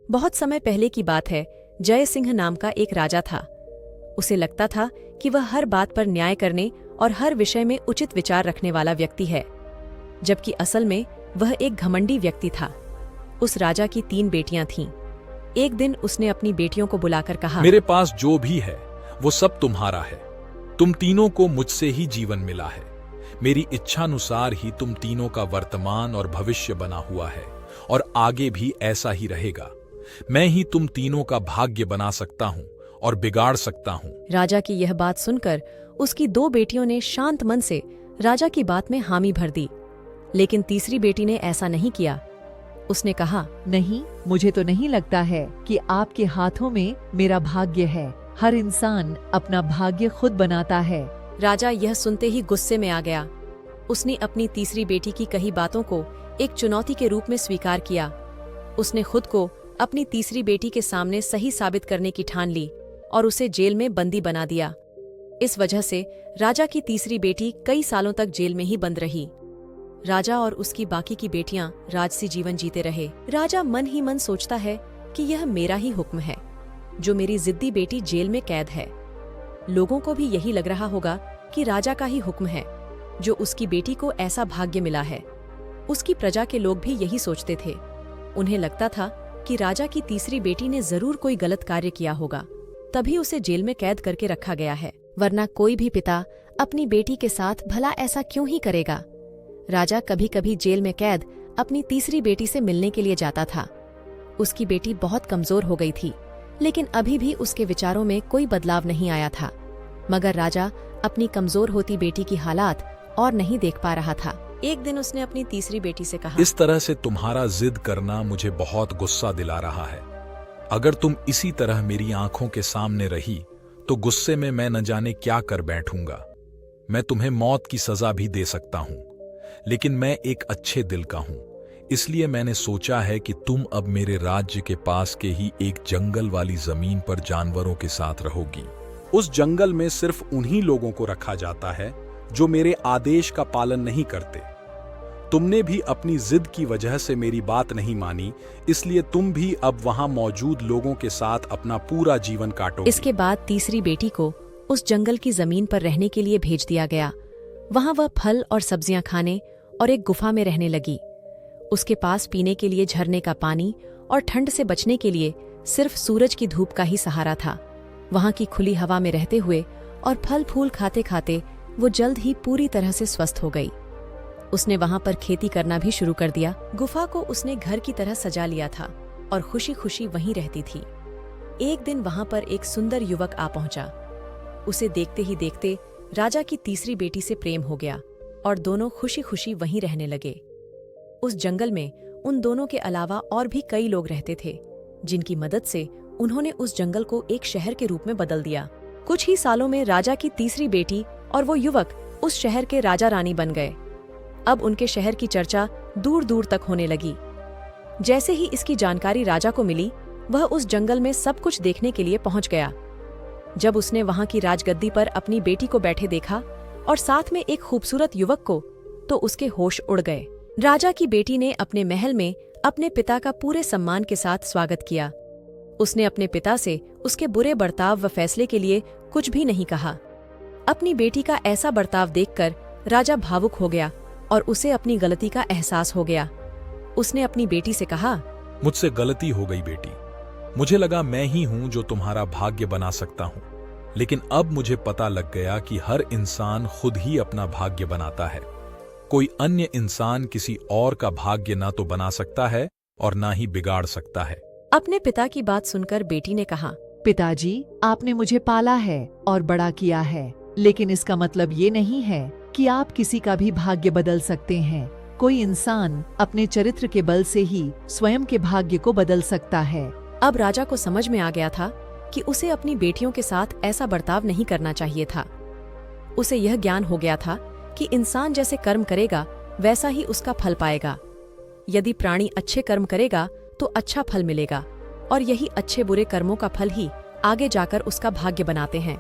बहुत समय पहले की बात है। जय सिंह नाम का एक राजा था। उसे लगता था कि वह हर बात पर न्याय करने और हर विषय में उचित विचार रखने वाला व्यक्ति है, जबकि असल में वह एक घमंडी व्यक्ति था। उस राजा की 3 बेटियां थीं। एक दिन उसने अपनी बेटियों को बुलाकर कहा, मेरे पास जो भी है वो सब तुम्हारा है। तुम तीनों को मुझसे ही जीवन मिला है। मेरी इच्छानुसार ही तुम तीनों का वर्तमान और भविष्य बना हुआ है और आगे भी ऐसा ही रहेगा। मैं ही तुम तीनों का भाग्य बना सकता हूं और बिगाड़ सकता हूं। राजा की यह बात सुनकर उसकी 2 बेटियों ने शांत मन से राजा की बात में हामी भर दी, लेकिन तीसरी बेटी ने ऐसा नहीं किया। उसने कहा, नहीं, मुझे तो नहीं लगता है कि आपके हाथों में मेरा भाग्य है। हर इंसान अपना भाग्य खुद बनाता है। राजा यह सुनते ही गुस्से में आ गया। उसने अपनी तीसरी बेटी की कही बातों को एक चुनौती के रूप में स्वीकार किया। उसने खुद को अपनी तीसरी बेटी के सामने सही साबित करने की ठान ली और उसे जेल में बंदी बना दिया। इस वजह से राजा की तीसरी बेटी कई सालों तक जेल में ही बंद रही। राजा और उसकी बाकी की बेटियां राजसी जीवन जीते रहे। राजा मन ही मन सोचता है कि यह मेरा ही हुक्म है, जो मेरी जिद्दी बेटी जेल में कैद है। लोगों को भी यही लग रहा होगा कि राजा का ही हुक्म है, जो उसकी बेटी को ऐसा भाग्य मिला है। उसकी प्रजा के लोग भी यही सोचते थे। उन्हें लगता था कि राजा की तीसरी बेटी ने जरूर कोई गलत कार्य किया होगा, तभी उसे जेल में कैद करके रखा गया है, वरना कोई भी पिता अपनी बेटी के साथ भला ऐसा क्यों ही करेगा। राजा कभी कभी जेल में कैद अपनी तीसरी बेटी से मिलने के लिए जाता था। उसकी बेटी बहुत कमजोर हो गई थी, लेकिन अभी भी उसके विचारों में कोई बदलाव नहीं आया था। मगर राजा अपनी कमजोर होती बेटी की हालात और नहीं देख पा रहा था। एक दिन उसने अपनी तीसरी बेटी से कहा, इस तरह से तुम्हारा जिद करना मुझे बहुत गुस्सा दिला रहा है। अगर तुम इसी तरह मेरी आंखों के सामने रही तो गुस्से में मैं न जाने क्या कर बैठूंगा। मैं तुम्हें मौत की सजा भी दे सकता हूं, लेकिन मैं एक अच्छे दिल का हूं, इसलिए मैंने सोचा है कि तुम अब मेरे राज्य के पास के ही एक जंगल वाली जमीन पर जानवरों के साथ रहोगी। उस जंगल में सिर्फ उन्हीं लोगों को रखा जाता है जो मेरे आदेश का पालन नहीं करते। तुमने भी अपनी जिद की वजह से मेरी बात नहीं मानी, इसलिए तुम भी अब वहां मौजूद लोगों के साथ अपना पूरा जीवन काटोगे। इसके बाद तीसरी बेटी को उस जंगल की जमीन पर रहने के लिए भेज दिया गया। वहां वह फल और सब्जियां खाने और एक गुफा में रहने लगी। उसके पास पीने के लिए झरने का पानी और ठंड से बचने के लिए सिर्फ सूरज की धूप का ही सहारा था। वहां की खुली हवा में रहते हुए और फल फूल खाते खाते वो जल्द ही पूरी तरह से स्वस्थ हो गई। उसने वहां पर खेती करना भी शुरू कर दिया। गुफा को उसने घर की तरह सजा लिया था और खुशी खुशी वहीं रहती थी। एक दिन वहां पर एक सुंदर युवक आ पहुंचा। उसे देखते ही देखते राजा की तीसरी बेटी से प्रेम हो गया और दोनों खुशी खुशी वहीं रहने लगे। उस जंगल में उन दोनों के अलावा और भी कई लोग रहते थे, जिनकी मदद से उन्होंने उस जंगल को एक शहर के रूप में बदल दिया। कुछ ही सालों में राजा की तीसरी बेटी और वो युवक उस शहर के राजा रानी बन गए। अब उनके शहर की चर्चा दूर दूर तक होने लगी। जैसे ही इसकी जानकारी राजा को मिली, वह उस जंगल में सब कुछ देखने के लिए पहुंच गया। जब उसने वहां की राजगद्दी पर अपनी बेटी को बैठे देखा और साथ में एक खूबसूरत युवक को, तो उसके होश उड़ गए। राजा की बेटी ने अपने महल में अपने पिता का पूरे सम्मान के साथ स्वागत किया। उसने अपने पिता से उसके बुरे बर्ताव व फैसले के लिए कुछ भी नहीं कहा। अपनी बेटी का ऐसा बर्ताव देखकर राजा भावुक हो गया और उसे अपनी गलती का एहसास हो गया। उसने अपनी बेटी से कहा, मुझसे गलती हो गई बेटी। मुझे लगा मैं ही हूं जो तुम्हारा भाग्य बना सकता हूं, लेकिन अब मुझे पता लग गया कि हर इंसान खुद ही अपना भाग्य बनाता है। कोई अन्य इंसान किसी और का भाग्य ना तो बना सकता है और ना ही बिगाड़ सकता है। अपने पिता की बात सुनकर बेटी ने कहा, पिताजी, आपने मुझे पाला है और बड़ा किया है, लेकिन इसका मतलब ये नहीं है कि आप किसी का भी भाग्य बदल सकते हैं। कोई इंसान अपने चरित्र के बल से ही स्वयं के भाग्य को बदल सकता है। अब राजा को समझ में आ गया था कि उसे अपनी बेटियों के साथ ऐसा बर्ताव नहीं करना चाहिए था। उसे यह ज्ञान हो गया था कि इंसान जैसे कर्म करेगा वैसा ही उसका फल पाएगा। यदि प्राणी अच्छे कर्म करेगा तो अच्छा फल मिलेगा, और यही अच्छे बुरे कर्मों का फल ही आगे जाकर उसका भाग्य बनाते हैं।